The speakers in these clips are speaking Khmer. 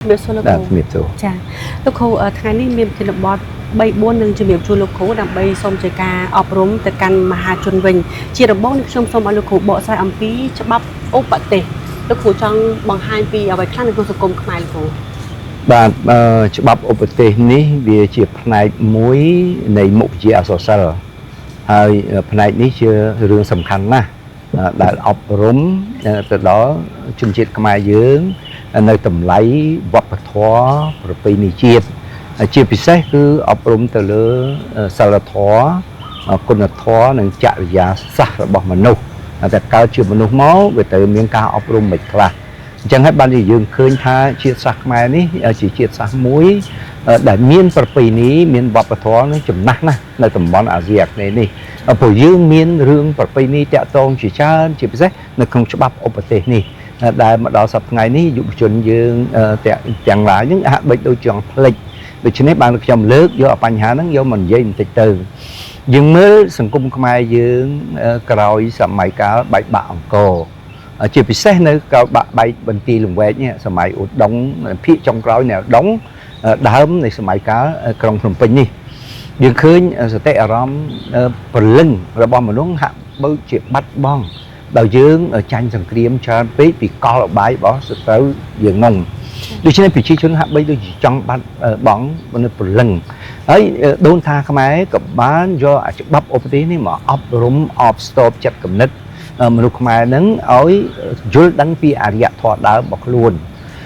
Biết số là cô. Miệt số. Chà, lúc cô ở tháng này miền trên bọt bay buôn nâng cho miền chua lúc cô đang bay xong chơi ca ọp rúm từ căn mà hà chun vinh chỉ là bóng xong xong ở lúc cô bỏ sai âm phí cho bắp ốp bạc tệ lúc cô trong bằng 2 pi ở vậy khác là cô sẽ cùng khai cô. Bạn cho bắp ốp bạc tệ ní vì chỉ này muối này một chỉ ở sơ hay này ní chưa rương sầm khăn na đã ọp rúm từ đó chung chết mai dưỡng nơi tầm lấy vấp thó rồi bị nị chiết chia bị xét cứ ọp rúm từ lứa sờ thó con thó nên chạy giá sạch bỏ mà nôแต่การเชื่อมนุษย์ม้อไปเติมเมียงกาอบรมไม่คลาจังให้บ้านที่ยืนคืนท่าเชียร์สักมานี่chỉเชียร์สักมุ้ยแต่เมียนประเพณีเมียนวัฒนธรรมนี่จำนักนะในตำบลอาเซียนนี่ผู้ยืนเมียนเรื่องประเพณีเตะตองchỉชาchỉไปใช่ในคงฉบับอุปเทศนี่ได้มาดาวสับไงนี่ยุบชนยืนแต่จังหลายnhững hạt bệnh đôi chọnผลิตvì thế bạn được trồng lướt doปัญหานั้นdo mình dây từ từ nhưng mới sừng cung mai dương còi sầm mày cá bảy bạng cổ chỉ bị xét nơi cao bạc bảy bên kia lùng quẹt nhé sầm mày đóng phía trong còi này đóng đám này sầm mày cá trong thùng pin đi dương khơi sẽ tệ ở rom phần lưng rồi bom mà đúng hạ bơi chuyện bắt bong đầu dương ở tranh sừng kiếm cho biết vì co là bãi bỏ sự tới dương ngôngดูเช่นผีชี้ชนหักใบดูจังบ้านบ้องบนปุ่นลึงเฮ้ยโดนทาขมายกับบ้านย่ออาจจะบับอบตีนี่หมออับรุมอับสต็อปจัดกำนึกมนุษย์ขมายนั้นเอาจุดดังปีอาริยะทอดดาวบอกล้วน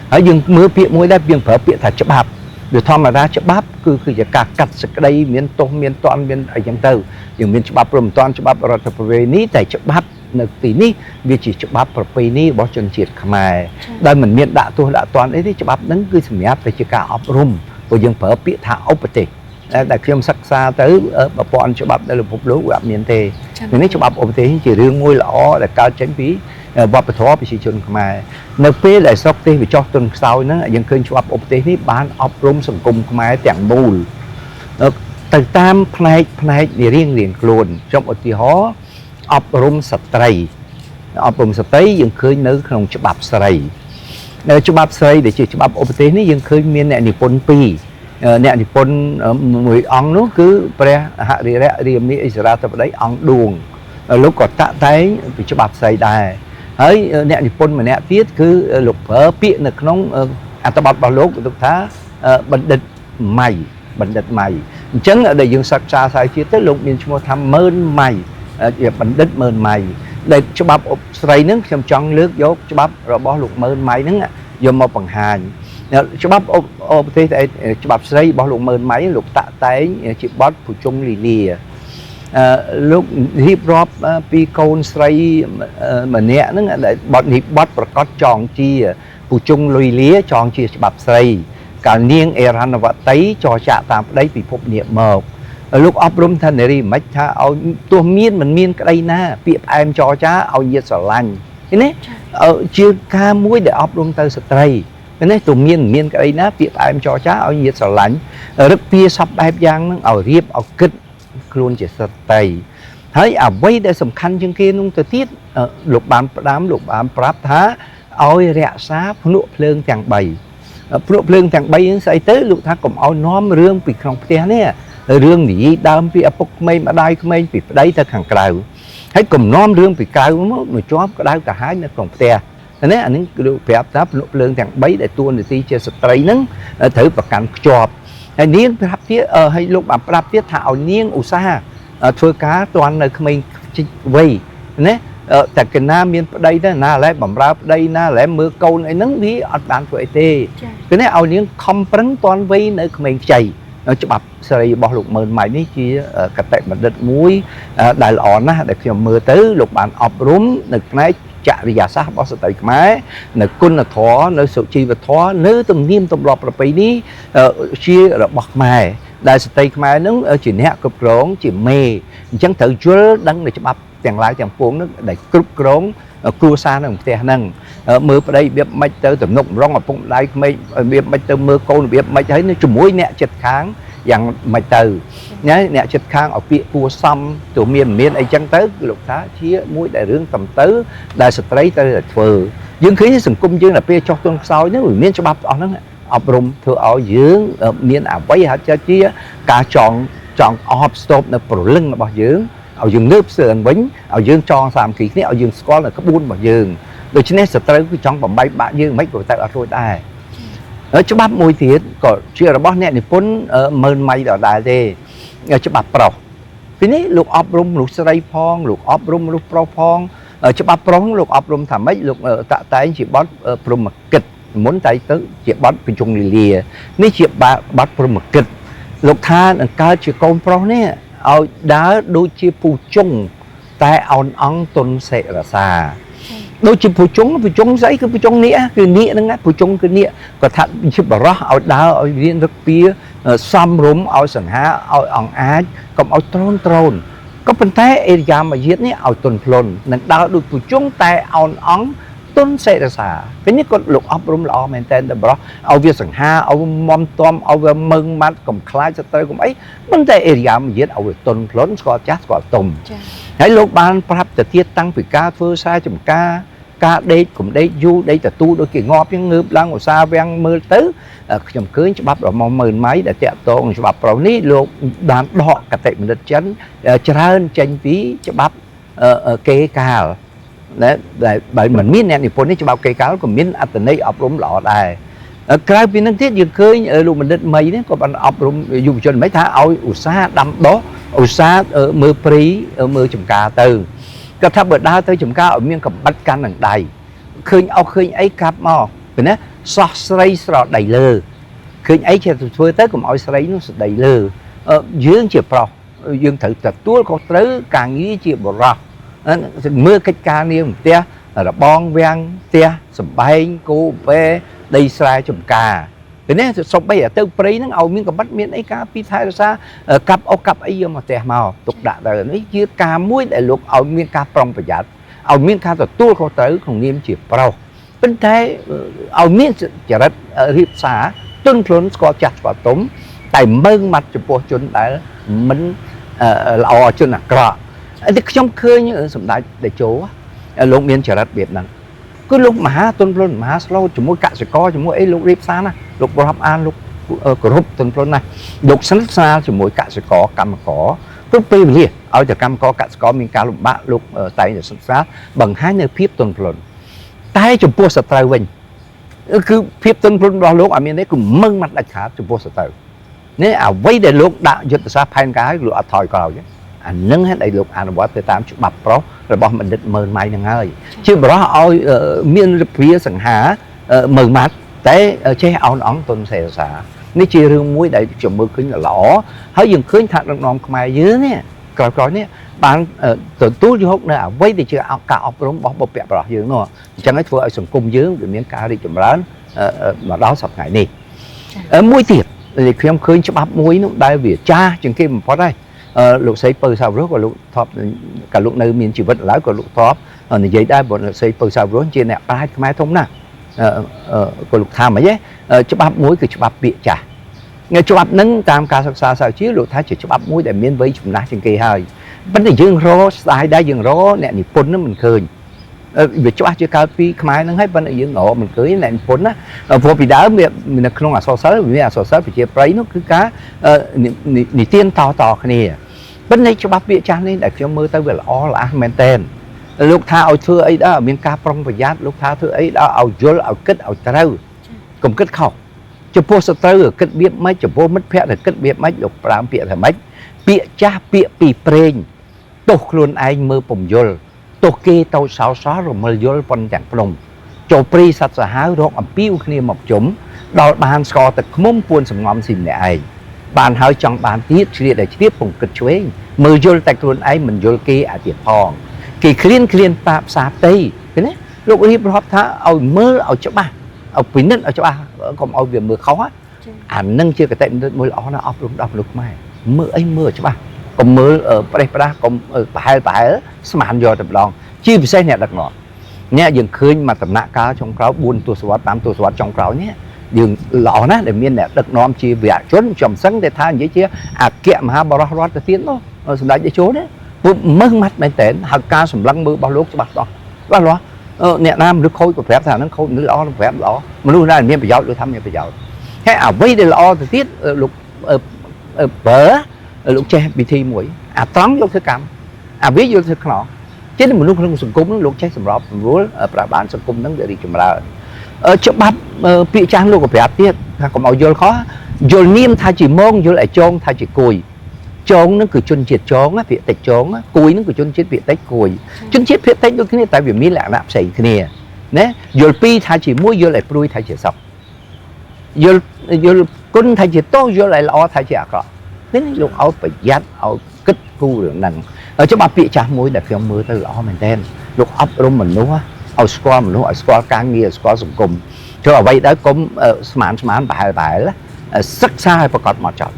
เฮ้ยยังมือเปียมวยได้เพียงเผอเปียถ่ายจับบับเดี๋ยวทอมมาได้จับบับคือจะกัดกัดสกได้เมียนตรงเมียนตอนเมียนอะไรอย่างเต่าอย่างเมียนจับบับรวมตอนจับบับรัฐประเวณีแต่จับบับในปีนี้วิจิฉบับประเพณีบอจนเฉียดขมายได้เหมือนเมียนด่าตัวด่าตอนไอ้ที่ฉบับนั้นคือสมัยไปจะการอบรมตัวยังเผอเปียถาอุปติแต่เครื่องศักษาtớiแบบปอนฉบับได้หรือพบรู้แบบเมียนเตอย่างนี้ฉบับอุปติchỉ riêng ngôi lõแต่การใช้ปีวัดปฐมไปชิชนขมายในปีหลายซอกตีไปจอกต้นเสานั้นยังเคยฉบับอุปตินี้บ้านอบรมสังคมขมายแต่งบูลแต่ตามเพลงในเรื่องเรียนโคลนtrongอุติหออบรมสตรีอบรมสตรียังเคยนึกขนมฉบับสตรีฉบับสตรีเดี๋ยวฉบับอุปเทศนี้ยังเคยมีเนี่ยนิพนธ์ปีเนี่ยนิพนธ์มวยองนู้คือพระหะเรียมนี้อิสระแต่ประเดี๋ยวองดวงลูกกอดตะไตเป็นฉบับสตรีได้เฮ้ยเนี่ยนิพนธ์มาเนี่ยพิษคือหลุดเผอเปียนึกขนมอัตบัตบาลกตุกท้าบัณฑิตใหม่บัณฑิตใหม่จังเดี๋ยวยังศักดิ์ชาใส่ชีวิตลูกมีชั่วทำเมินใหม่บัณฑิตเมินใหม่để cho bắp sấy nướng trong tròn nước dốt cho bắp rồi bỏ luộc mơn máy nướng vô một bằng hành cho bắp thế cho bắp sấy bỏ luộc mơn máy luộc tạ té chỉ bót phụ trung lì lìa lúc hip hop pi côn sấy mà nhẹ nướng để bót hip bót và có tròn chi phụ trung lì lìa tròn chi cho bắp sấy cả niên eran và tấy cho chạ tạm đấy bị phục niệm mờ lúc ấp rung thân này mấy cha ao tua miên mình miên cái đây na bị em cho cha ao nhiệt sờ lạnh thế này chưa ca muối để ấp rung tới sợi thế này tua miên cái đây na bị em cho cha ao nhiệt sờ lạnh rất pia sắp ép giang nó ao riệp ao kích luôn chỉ sợi thấy à vây để sầm khăn chân kia nung từ tiết lục bàn đám lục bàn prap thá ao rẽ sáp nụ phượng chẳng bày nụ phượng chẳng bày say tới lục thá cùng ao nóm rương bị không té nèเรื่องนี้ดามพี่อปกไม่มาได้ก็ไม่ปิดได้แต่ขังกลาวให้กลุ่มน้อมเรื่องปิดกลาวมันหน่วยจอบก็ได้แต่หายในกล่องแต่อันนี้อันนี้ดูเปรียบทับเรื่องแต่งใบแต่ตัวในที่เจสตรีนั้นถือประกันจอบไอ้เนี้ยปรับเทียให้ลูกแบบปรับเทียถ่าวเนี้ยอุตสาหช่วยก้าตัวในขมิ้นไว้เนี่ยแต่กันน้ามีได้ได้น่าและบ่มรับได้น่าและมือเกาในนั้นนี้อัดบานตัวไอเต้คือเนี่ยเอาเนี้ยคอมปรังตอนไว้ในขมิ้นใจฉบับสไลด์บอกลูกเมินใหม่นี่คือกระแตมันเด็ดมุ้ยได้อ่อนนะแต่เขียนมือตื้อลูกบานอบรุมนึกในจะริยาซาบอสติกไม้นึกกุนท้อนึกสุชีวท้อนึกตุ่มนิ่มตุ่มหลอกประเพณีชีระบอกไม้ได้สติกไม้นึกจีเนี้ยกรุบกรองจีเมย์จังถือจุลดังในฉบับแต่งลายแต่งพวงนึกได้กรุบกรองครัวซานั่งแต่นั่งมือไปได้เบียบไม่เจอแต่นกร้องกับพงได้ไม่เบียบไม่เจอมือโกนเบียบไม่ใช่นี่จุ่มมุ้ยเนี่ยเจ็ดครั้งอย่างไม่เจอเนี่ยจุดค้างเอาเปียปัวซ้ำตัวเมียนไอ้จังเต๋อลูกท้าเชี่ยมุ้ยได้เรื่องตำเต๋อได้สตรีได้เถื่อยังคือสังคมยังlàเปียchoต้นเสาเนี่ยเมียนฉบับเอานั่น អប់រំធ្វើឲ្យយើងមានអ្វីហៅជាការចង់អបស្ទប់នៅព្រលឹងរបស់យើងឲ្យយើងងើបស្ទើរវិញឲ្យយើងចងសាមគ្គីគ្នាឲ្យយើងស្គាល់នៅក្បួនរបស់យើងដូច្នេះសត្រូវគឺចង់បំបីបាក់យើងមិនក៏ទៅអត់រួចដែរច្បាប់មួយទៀតក៏ជារបស់អ្នកនិពន្ធម៉ឺនម៉ៃដដែលទេច្បាប់ប្រុសពីនេះលោកអប់រំមនុស្សស្រីផងលោកអប់រំមនុស្សប្រុសផងច្បាប់ប្រុសលោកអប់រំថាម៉េចលោកតាក់តែងជាបទព្រហ្មកិច្ចមុនតែទៅជាបទបញ្ជុងលីលានេះជាបទព្រហ្មកិច្ចលោកថានឹងកើតជាកូនប្រុសនេះឲ្យដើរដូចជាពូជុងតែអោនអង្គទុនសេរសាដូចជាពូជុងស្អីគឺពូជុងនេះគឺនេះហ្នឹងពូជុងគឺនេះគាត់ថាជាបរោះឲ្យដើរឲ្យរៀនរឹកពីសំរុំឲ្យសង្ហាឲ្យអង្អាចកុំឲ្យត្រូនក៏ប៉ុន្តែអេរយាមយាទនេះឲ្យទុនភ្លុននឹងដើរដូចពូជុងតែអោនអង្គទុនសេរសាពេលនេះគាត់លោកអប់រំល្អមែនតើបរោះឲ្យវាសង្ហាឲ្យមុំតំឲ្យវាមឹងម៉ាត់កុំខ្លាចសត្រូវកុំអីប៉ុន្តែអេរយាមយាទឲ្យវាទុនភ្លុនស្គាល់ចាស់ស្គាល់ទុំហើយលោកបានប្រាប់ទៅទៀតតាំងពីការធ្វើសារចំការការដេកកុំដេកយូរដេកទទួលដូចគេងាប់ចឹងងើបឡើងឧស្សាហ៍វាំងមើលទៅខ្ញុំឃើញច្បាប់របស់ម៉ឺនម៉ៃដែលតាក់ទងច្បាប់ប្រុសនេះលោកបានដកកតិមនិតចិនច្រើនចេញពីច្បាប់គេកាលណាដែលបើមិនមានអ្នកនិពន្ធនេះច្បាប់គេកាលក៏មានអត្ថន័យអប់រំល្អដែរក្រៅពីនឹងទៀតយើងឃើញលោកបណ្ឌិតមីនេះក៏បានអប់រំយុវជនមិនថាឲ្យឧស្សាហ៍ដាំដុះឧស្សាហ៍មើលព្រីមើលចំការទៅគាត់ថាបើដើរទៅចំការឲ្យមានកំបិតកាន់នឹងដៃឃើញអីកាប់មកពីណាសោះស្រីស្រដីលើឃើញអីជាធ្វើទៅកុំឲ្យស្រីនោះស្ដីលើយើងជាប្រុសយើងត្រូវទទួលខុសត្រូវការងារជាបរិសុទ្ធមើលកិច្ចការងារផ្ទះរបងវាំងផ្ទះសំបែងគោវែដីស្រែចំការពីនេះសុំបីទៅព្រៃហ្នឹងឲ្យមានកំបិតមានអីការពីថែរក្សាកាប់អីយកមកផ្ទះមកទុកដាក់ទៅនេះជាការមួយដែលលោកឲ្យមានការប្រុងប្រយ័ត្នឲ្យមានការទទួលខុសត្រូវក្នុងនាមជាប្រុសប៉ុន្តែឲ្យមានចរិតរៀបសារទុនភ្លុនស្គាល់ចាស់ស្គាល់ទុំតែមើងម៉ាត់ចំពោះជនដែលមិនល្អជនអាក្រក់តែខ្ញុំឃើញសម្ដេចតេជោលោកមានចរិតបែបហ្នឹងគឺលោកមហាទុនភ្លុនមហាស្លូតជាមួយកសិករជាមួយអីលោករៀបសារណាលោករាប់អានលោកគោរពទុនភ្លុនណាលោកស្និទ្ធស្នាលជាមួយកសិករកម្មករគ្រប់ពេលវេលាឲ្យតែកម្មករកសិករមានការលំបាកលោកតែងតែស្និទ្ធស្នាលបង្ហាញនៅភាពទុនភ្លុនតែចំពោះសត្រូវវិញគឺភាពទុនភ្លុនរបស់លោកអត់មានទេគឺមឹងម៉ាត់ដាច់ខាតចំពោះសត្រូវនេះអ្វីដែលលោកដាក់យុទ្ធសាស្ត្រផែនការឲ្យលោកអត់ថយក្រោយអានឹងដែលលោកអនុវត្តទៅតាមច្បាប់ប្រុសរបស់បណ្ឌិតម៉ឺនម៉ៃហ្នឹងហើយជាបរោះឲ្យមានរបៀបសង្ហាម៉ឺនម៉ាត់តែចេះអោនអង្គទុនសេរសានេះជារឿងមួយដែលខ្ញុំមើលឃើញល្អហើយយើងឃើញថាដឹកនាំខ្មែរយើងនេះក្រោយៗនេះបានទទួលយកនៅអ្វីដែលជាការអប់រំរបស់បុព្វបុរសយើងនោះអញ្ចឹងឲ្យធ្វើឲ្យសង្គមយើងវាមានការរីកចម្រើនមកដល់សប្តាហ៍នេះមួយទៀតខ្ញុំឃើញច្បាប់មួយនោះដែលវាចាស់ជាងគេបំផុតហើយលោកស្រីពៅសាវរស់ក៏លោកថប់ក៏លោកនៅមានជីវិតឡើយក៏លោកថប់និយាយដែរបើលោកស្រីពៅសាវរស់ជាអ្នកប្រាជ្ញខ្មែរធំណាស់ក៏លោកថាមិនទេច្បាប់មួយគឺច្បាប់ពាក្យចាស់ច្បាប់ហ្នឹងតាមការសិក្សាសាស្ត្រជាលោកថាជាច្បាប់មួយដែលមានវ័យចំណាស់ជាងគេហើយប៉ុន្តែយើងរកស្ដាយដែរយើងរកអ្នកនិពន្ធហ្នឹងមិនឃើញវាច្បាស់ជាកើតពីខ្មែរហ្នឹងហើយប៉ុន្តែយើងរកមិនឃើញអ្នកនិពន្ធណាព្រោះពីដើមវានៅក្នុងអក្សរសិល្ប៍វាអក្សរសិល្ប៍ប្រជាប្រិយនោះគឺការនិទានតគ្នាប៉ុន្តែច្បាប់ពាក្យចាស់នេះដែលខ្ញុំមើលទៅវាល្អល្អមែនតើលោកថាឲ្យធ្វើអីដែរមានការប្រុងប្រយ័ត្នលោកថាធ្វើអីដែរឲ្យយល់ឲ្យគិតឲ្យត្រូវកុំគិតខុសចំពោះសត្រូវគិតបៀបម៉េចចំពោះមិត្តភក្តិគិតបៀបម៉េចលោកប្រាំពាក្យថាម៉េចពាក្យចាស់ពាក្យពីព្រេងទោះខ្លួនឯងមើលពំយល់ទោះគេតូចសោសរមិលយល់ប៉ុនទាំងភ្នំចូលព្រីសត្វសាហាវរកអំពីវគ្នាមកជុំដល់បានស្គរទឹកឃ្មុំពួនសំងំស៊ីម្នាក់ឯងបានហើយចង់បានទៀតជ្រៀតតែជ្រៀតពងគិតឆ្វេងមើលយល់តែខ្លួនឯងមិនយល់គេអាទៀតផងគេឃ្លានប៉ាផ្សារផ្ទៃឃើញទេលោករៀបរាប់ថាឲ្យមើលឲ្យច្បាស់ឲ្យពិនិត្យឲ្យច្បាស់កុំឲ្យវាមើលខុសអានឹងជាកតិនិតមួយល្អណាស់អប់រំដល់មនុស្សខ្មែរមើលអីមើលច្បាស់កុំមើលប្រេះប្រាស់កុំប្រហែលស្មានយកតែម្ដងជាពិសេសអ្នកដឹកនាំអ្នកយើងឃើញមកដំណាក់កាលចុងក្រោយ4ទសវត្សរ៍5ទសវត្សរ៍ចុងក្រោយនេះយើងល្អណាស់ដែលមានអ្នកដឹកនាំជាវីរជនខ្ញុំសឹងតែថានិយាយជាអគ្គមហាបរិរដ្ឋទៅទៀតនោះសម្ដេចតេជោនេះពួកមើលម៉ាត់មែនតើហើយការសម្លឹងមើលរបស់លោកច្បាស់លាស់អ្នកណាមនុស្សខូចក៏ប្រាប់ថាហ្នឹងខូចមនុស្សល្អប្រាប់ល្អមនុស្សណាមានប្រយោជន៍លោកថាមានប្រយោជន៍ ហើយអ្វីដែលល្អទៅទៀតលោកបើលោកចេះវិធីមួយអាត្រង់យកធ្វើកម្មអាវាយកធ្វើខ្នងជាមនុស្សក្នុងសង្គមនឹងលោកចេះសម្របសម្រួលប្រហែលសង្គមនឹងរីកចម្រើនច្បាប់ពាក្យចាស់លោកក៏ប្រាប់ទៀតថាកុំឲ្យយល់ខុសយល់នាមថាជាម៉ងយល់ឲ្យចងថាជាគួយចងនឹងគឺជនជាតិចងពាក្យតិចចងគួយនឹងគឺជនជាតិពាក្យតិចគួយជនជាតិពាក្យតិចដូចគ្នាតែវាមានលក្ខណៈផ្សេងគ្នាណាយល់ពីរថាជាមួយយល់ឲ្យព្រួយថាជាសក់យល់គុណថាជាទោសយល់ឲ្យល្អថាជាអាក្រក់នេះលោកឲ្យប្រយ័ត្នឲ្យគិតគូររឿងហ្នឹងច្បាប់ពាក្យចាស់មួយដែលខ្ញុំមើលទៅល្អមែនទែនលោកអប់រំមនុស្សឲ្យស្គាល់មនុស្សឲ្យស្គាល់ការងារស្គាល់សង្គមធ្វើអ្វីដែរកុំស្មានប្រហែលសិក្សាឲ្យប្រកបមកចត់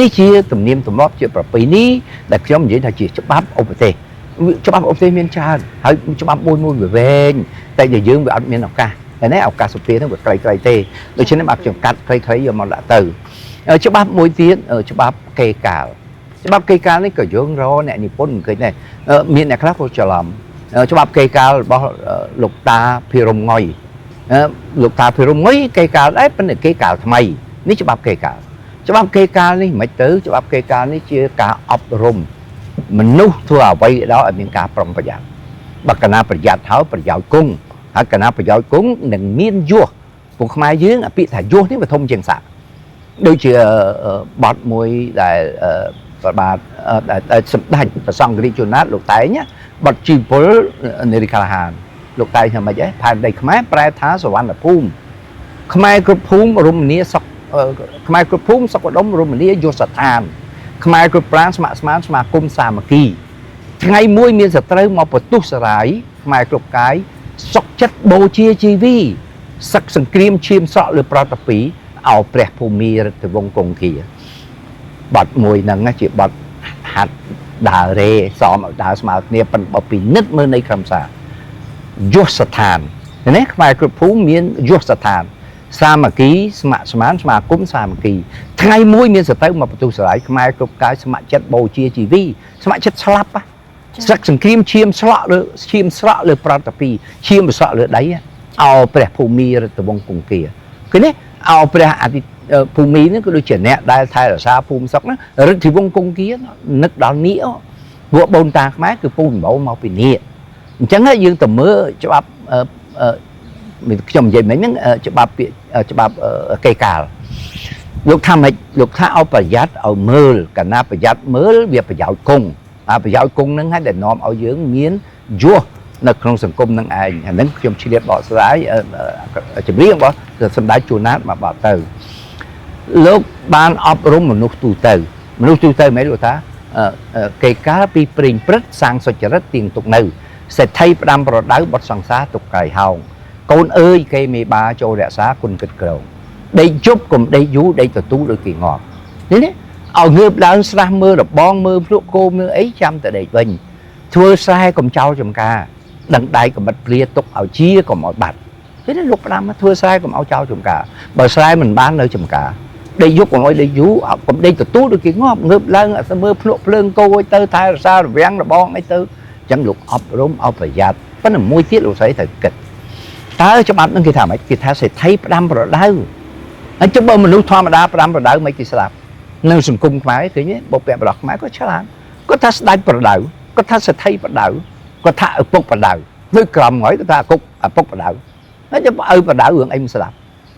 នេះជាទំនៀមទម្លាប់ជាប្រពៃណីដែលខ្ញុំនិយាយថាជាច្បាប់ឧបទេសច្បាប់ឧបទេសមានច្រើនហើយច្បាប់មួយវាវែងតែយើងវាអត់មានឱកាសតែនេះឱកាសសុភាហ្នឹងវាខ្លីៗទេដូច្នេះបាទខ្ញុំកាត់ខ្លីៗយកមកដាក់ទៅច្បាប់មួយទៀតច្បាប់កេកាលច្បាប់កេកាលនេះក៏យើងរកអ្នកនិពន្ធមិនឃើញដែរមានអ្នកខ្លះក៏ច្រឡំច្បាប់កេកាលរបស់លោកតាភិរមងុយលោកតាភិរមងុយកេកាលដែរប៉ុន្តែកេកាលថ្មីនេះច្បាប់កេកាលច្បាប់កេកាលនេះមិនទៅច្បាប់កេកាលនេះជាការអប់រំមនុស្សធ្វើអ្វីដល់ឲ្យមានការប្រុងប្រយ័ត្នបើកណាប្រយ័ត្នហើយប្រយោជន៍គង់ហើយកណាប្រយោជន៍គង់នឹងមានយោះពួកខ្មែរយើងពាក្យថាយោះនេះវាធំជាងសាក់ដូចជាបទមួយដែលប្របាទដែលសម្ដេចព្រះសង្ឃរាជជួនណាតលោកតែងបទជីវពលនារីកាឡាហានលោកតែងថាម៉េចផែនដីខ្មែរប្រែថាសវណ្ណភូមិខ្មែរគ្រប់ភូមិរមនីសុខខ្មែរគ្រប់ភូមិសុខឧត្តមរមនីយុស្ឋានខ្មែរគ្រប់ប្រាណស្ម័គ្រស្មានសមាគមសាមគ្គីថ្ងៃមួយមានសត្រូវមកបន្ទុះសារាយខ្មែរគ្រប់កាយសុខចិត្តបូជាជីវីសឹកសង្គ្រាមឈាមស្រក់លើប្រតពីឲ្យព្រះភូមិរាជវង្សគង្គាបទមួយហ្នឹងជាបទហាត់ដើររេសមឲ្យដើរស្មើគ្នាប៉ុន្តែពិនិត្យមើលនៃក្រមសារយុស្ឋាននេះខ្មែរគ្រប់ភូមិមានយុស្ឋានសាមគ្គីស្ម័គ្រស្មានសមាគមសាមគ្គីថ្ងៃមួយមានសត្រូវមកបន្ទុះសារាយខ្មែរគ្រប់កាយស្ម័គ្រចិត្តបូជាជីវីស្ម័គ្រចិត្តស្លាប់សឹកសង្គ្រាមឈាមស្រក់លើប្រតពីឈាមស្រក់លើដីឲ្យព្រះភូមិរាជវង្សគង្គាគឺនេះឲ្យព្រះអធិភូមិនេះក៏ដូចជាអ្នកដែលថែរក្សាភូមិស្រុកណារាជវង្សគង្គានឹកដល់នេះពួកបូនតាខ្មែរគឺពូដំបូងមកពីនេះអញ្ចឹងយើងទៅមើលច្បាប់ខ្ញុំនិយាយមិញហ្នឹងច្បាប់កេកាលលោកថាម៉េចលោកថាឲ្យប្រយ័ត្នឲ្យមើលកាលណាប្រយ័ត្នមើលវាប្រយោជន៍គង់ប្រយោជន៍គង់ហ្នឹងហើយដែលនាំឲ្យយើងមានយោះនៅក្នុងសង្គមនឹងឯងអាហ្នឹងខ្ញុំឆ្លៀតបកស្រាយចម្រៀងរបស់សម្ដេចជួនណាតមកបកទៅលោកបានអប់រំមនុស្សទូទៅមិនលោកថាកេកាលពីព្រេងព្រឹកសាងសុចរិតទៀងទុកនៅសេដ្ឋីផ្ដាំប្រដៅបត់សង្សារទុកកាយហោងកូនអើយគេមេបាចូលរក្សាគុណគិតក្រងដេកជប់កុំដេកយូរដេកទទួលដូចគេងាប់នេះឲ្យងើបឡើងស្រាស់មើលរបងមើលភ្លក់គោមើលអីចាំតែដេកវិញធ្វើស្រែកុំចោលចំការដឹងដៃកំបិតព្រាទុកឲ្យជាកុំឲ្យបាត់thế nênលោកផ្ដាំធ្វើស្រែកុំឲ្យចោលចំការបើស្រែមិនបាននៅចំការដេកយប់កុំឲ្យដេកយូរកុំដេកទទួលដូចគេងាប់ងើបឡើងអត់មើលភ្លក់ភ្លើងគោឲ្យទៅថែរក្សារវាំងរបងអីទៅអញ្ចឹងលោកអប់រំឲ្យប្រយ័ត្នប៉ុន្តែមួយទៀតលោកស្រីត្រូវគិតតើច្បាប់នឹងគេថាម៉េចគេថាសេដ្ឋីផ្ដាំប្រដៅហើយចុះបើមនុស្សធម្មតាផ្ដាំប្រដៅមិនគេស្ដាប់នៅសង្គមខ្មែរឃើញទេបុព្វបុរសខ្មែរក៏ឆ្លាតគាត់ថាស្ដេចប្រដៅគាត់ថាសេដ្ឋីប្រដៅគាត់ថាឪពុកប្រដៅដូចក្រមហើយគាត់ថាឪពុកប្រដៅហើយចុះឪប្រដៅរឿងអីមិនស្ដាប់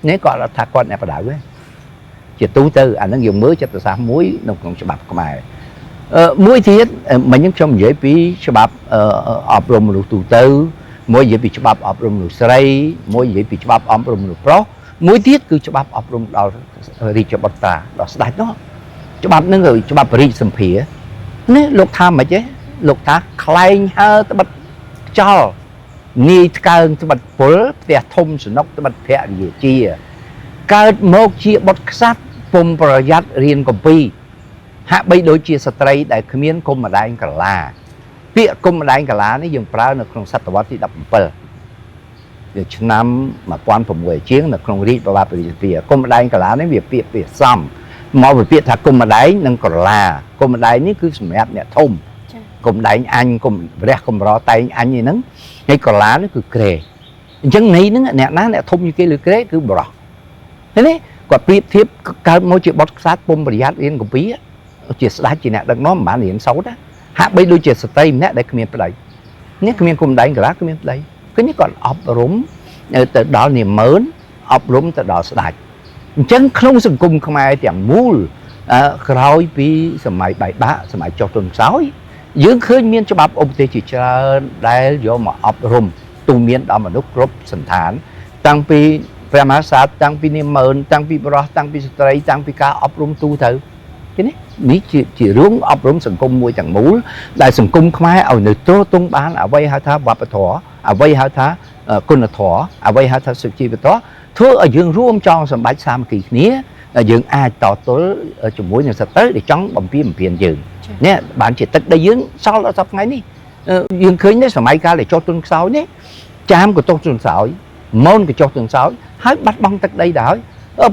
នេះគាត់ថាគាត់អ្នកប្រដៅទេជាទូទៅអានឹងយើងមើលចិត្តសាស្ត្រមួយនៅក្នុងច្បាប់ខ្មែរមួយទៀតមិញខ្ញុំនិយាយពីច្បាប់អប់រំមនុស្សទូទៅមួយនិយាយពីច្បាប់អប់រំមនុស្សស្រីមួយនិយាយពីច្បាប់អប់រំមនុស្សប្រុសមួយទៀតគឺច្បាប់អប់រំដល់រាជបុត្រាដល់ស្ដេចនោះច្បាប់ហ្នឹងគឺច្បាប់រាជសម្ភារនេះលោកថាម៉េចទេលោកថាខ្លែងហើត្បិតខ្យល់នាយថ្កើងត្បិតពលផ្ទះធំសនុកត្បិតភរិយាជាកើតមកជាបុត្រក្សត្រពុំប្រយ័ត្នរៀនកម្ពីហាក់បីដូចជាស្ត្រីដែលគ្មានគុំម្ដែងកាឡាពាក្យគុំម្ដែងកាឡានេះយើងប្រើនៅក្នុងសតវត្សទី17ឆ្នាំ1600ជាងនៅក្នុងរាជបវររាជសភាគុំម្ដែងកាឡានេះវាពាក្យពាក្យសំមកពីពាក្យថាគុំម្ដែងនិងកាឡាគុំម្ដែងនេះគឺសម្រាប់អ្នកធំគុំម្ដែងអញគុំរះគុំរតែងអញហ្នឹងហើយកាឡានេះគឺក្រែអញ្ចឹងន័យហ្នឹងអ្នកណាអ្នកធំជាងគេលើក្រែគឺបរោះឃើញទេ គាត់ប្រៀបធៀបកើតមកជាបទខ្សាច់ពុំប្រយ័ត្នរៀនកពីជាស្ដេចជាអ្នកដឹកនាំមិនបានរៀនសូត្រហាក់បីដូចជាស្ត្រីម្នាក់ដែលគ្មានប្តីនេះគ្មានគុំដៃកាឡាគ្មានប្តីគឺនេះគាត់អប់រំទៅដល់នាម៉ឺនអប់រំទៅដល់ស្ដេចអញ្ចឹងក្នុងសង្គមខ្មែរទាំងមូលក្រោយពីសម័យបាយបាក់សម័យចុះទុនខ្សោយយើងឃើញមានច្បាប់ឧបទេសជាច្រើនដែលយកមកអប់រំទូមានដល់មនុស្សគ្រប់សន្តានតាំងពីព្រះមហាក្សត្រតាំងពីនាម៉ឺនតាំងពីបរិសុទ្ធតាំងពីស្ត្រីតាំងពីការអប់រំទូទៅនេះជារឿងអប់រំសង្គមមួយទាំងមូលដែលសង្គមខ្មែរឲ្យនៅទ្រទង់បានអ្វីហៅថាវប្បធម៌អ្វីហៅថាគុណធម៌អ្វីហៅថាសុជីវធម៌ធ្វើឲ្យយើងរួមចងសម្បត្តិសាមគ្គីគ្នាយើងអាចតទល់ជាមួយនឹងសត្រូវដែលចង់បំពេញយើងនេះបានជាទឹកដែលយើងសល់ដល់សប្តាហ៍ថ្ងៃនេះយើងឃើញនេះសម័យកាលដែលចុះទុនខ្សោយនេះចាមក៏ចុះទុនខ្សោយម៉ូនក៏ចុះទុនខ្សោយហើយបាត់បង់ទឹកដីដែរ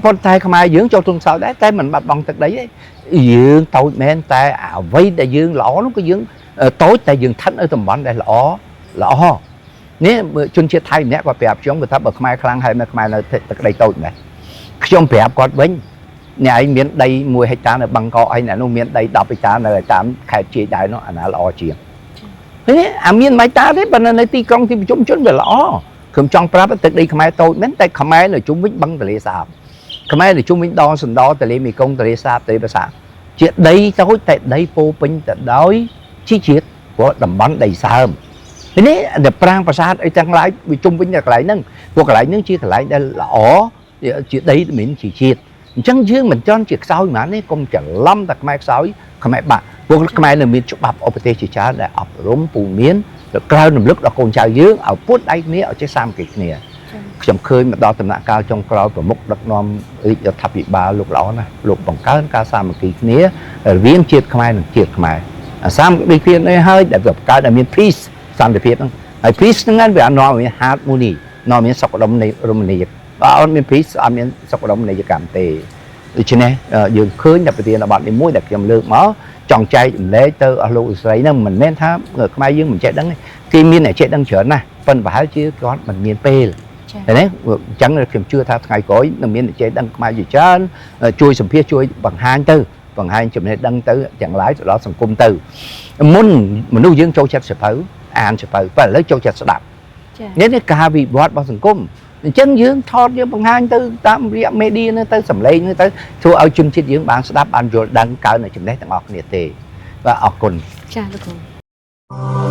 ប៉ុន្តែខ្មែរយើងចុះទុនខ្សោយដែរតែមិនបាត់បង់ទឹកដីទេយើងតូចមែនតែអ្វីដែលយើងល្អនោះគឺយើងតូចតែយើងស្ថិតនៅតំបន់ដែលល្អនេះជនជាតិថៃម្នាក់គាត់ប្រាប់ខ្ញុំគាត់ថាបើខ្មែរខ្លាំងហើយនៅខ្មែរនៅទឹកដីតូចមែនខ្ញុំប្រាប់គាត់វិញអ្នកឯងមានដី1ហិកតានៅបឹងកអីអ្នកនោះមានដី10ហិកតានៅតាមខេត្តជាយដែរនោះអាណាល្អជាងនេះអាមានមួយតាទេបើនៅទីក្រុងទីប្រជុំជនវាល្អខ្ញុំចង់ប្រាប់ទឹកដីខ្មែរតូចមែនតែខ្មែរនៅជុំវិញបឹងទន្លេសាបខ្មែរនៅជុំវិញដងសណ្ដោទន្លេមេគង្គទន្លេសាបទន្លេភាសាជាដីតូចតែដីពោពេញទៅដោយជីជាតិព្រោះតំបន់ដីសើមនេះតែប្រាង្គប្រាសាទអីទាំងឡាយវាជុំវិញតែកន្លែងហ្នឹងព្រោះកន្លែងហ្នឹងជាកន្លែងដែលល្អជាដីមានជីជាតិអញ្ចឹងយើងមិនចង់ជាខ្សោយហ្មងនេះកុំច្រឡំតែខ្មែរខ្សោយខ្មែរបាក់ព្រោះខ្មែរនៅមានច្បាប់ឧបទេសជាច្រើនដែលអប់រំពូមានក្រៅរំលឹកដល់កូនចៅយើងឲ្យពុតដៃគ្នាឲ្យចេះសាមគ្គីគ្នាខ្ញុំឃើញមកដល់ដំណាក់កាលចុងក្រោយប្រមុខដឹកនាំរាជរដ្ឋាភិបាលលោកល្អណាស់លោកបង្កើនការសាមគ្គីគ្នារវាងជាតិខ្មែរនិងជាតិខ្មែរអាសាមគ្គីគ្នានេះហើយដែលបង្កើតឲ្យមាន peace សន្តិភាពហ្នឹងហើយ peace ហ្នឹងវានាំឲ្យមាន harmony នាំមានសុខដុមនៃរមណីយបើអត់មាន peace អត់មានសុខដុមនៃកម្មទេដូច្នេះយើងឃើញតែប្រធានបទនេះមួយដែលខ្ញុំលើកមកចង់ចែកម្លែកទៅអស់លោកស្រីហ្នឹងមិនមែនថាខ្មែរយើងមិនចេះដឹងទេគេមានតែចេះដឹងច្រើនណាស់ប៉ុន្តែប្រហែលជាគាត់មិនមានពេលតែនេះអញ្ចឹងខ្ញុំជឿថាថ្ងៃក្រោយនឹងមានចេះដឹងខ្មែរជាច្រើនជួយសម្ភាសជួយបង្ហាញចំណេះដឹងទៅទាំងឡាយទៅដល់សង្គមទៅមុនមនុស្សយើងចូលចិត្តសភៅអានសភៅតែឥឡូវចូលចិត្តស្ដាប់នេះការវិវត្តរបស់សង្គមអញ្ចឹងយើងថតយើងបង្ហាញទៅតាមរយៈមេឌៀទៅសម្លេងទៅធ្វើឲ្យជនជាតិយើងបានស្ដាប់បានយល់ដឹងកើនចំណេះទាំងអស់គ្នាទេបាទអរគុណចាលោកគ្រូ